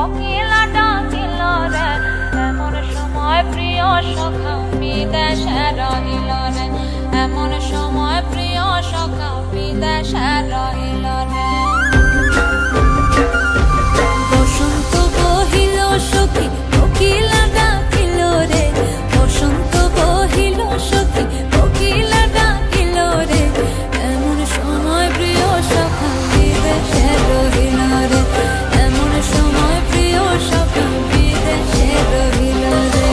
কোকিলা ডাকিল রে এমন সময় প্রিয় সখা বিদেশে রহিল রে এমন সময় প্রিয় সখা বিদেশে রহিল রে বসন্ত বহিল সখী কোকিলা ডাকিল রে বসন্ত বহিল সখী কোকিলা ডাকিল রে এমন সময় প্রিয় সখা বিদেশে রহিল রে এমন সময় প্রিয় সখা বিদেশে রহিল রে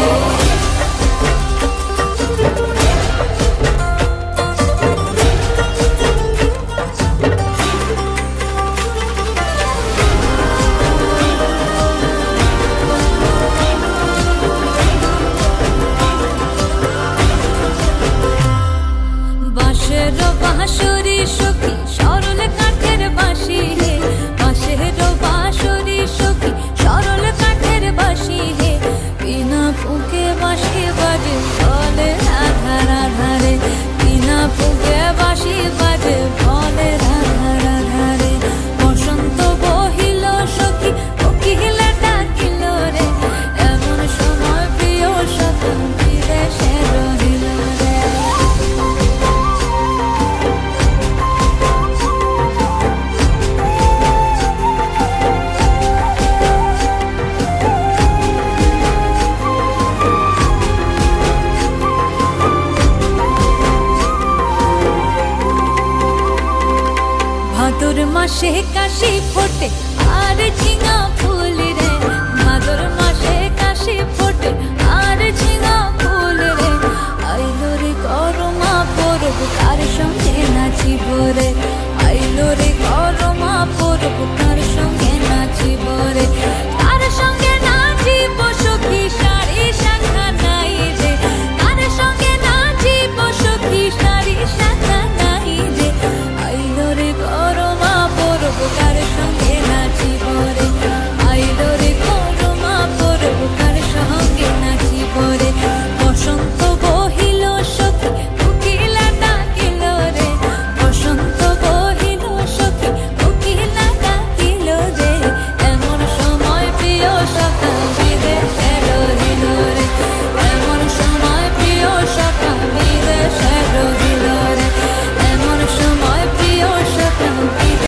বাঁশের বাঁশরি সখী সরল কাঠের বাঁশি হে বাঁশের বাঁশরি সখী সরল কাঠের বাঁশি হে বিনা ফুঁকে বাঁশি বাজে বলে রাধা রাধা রে বিনা ফুঁকে বাঁশি বাজে বলে রাধা রাধা রে বসন্ত বহিল সখী কোকিলা ডাকিল রে এমন সময় প্রিয় সখা বিদেশে রহিল রে ভাদর মাসে কাশি ফোটে আর ঝিঙা ফুল রে ভাদর মাসে কাশি ফোটে আর ঝিঙা ফুল রে আইলো রে করমা পরব কার সঙ্গে নাচিব রে আইলো রে করমা পরব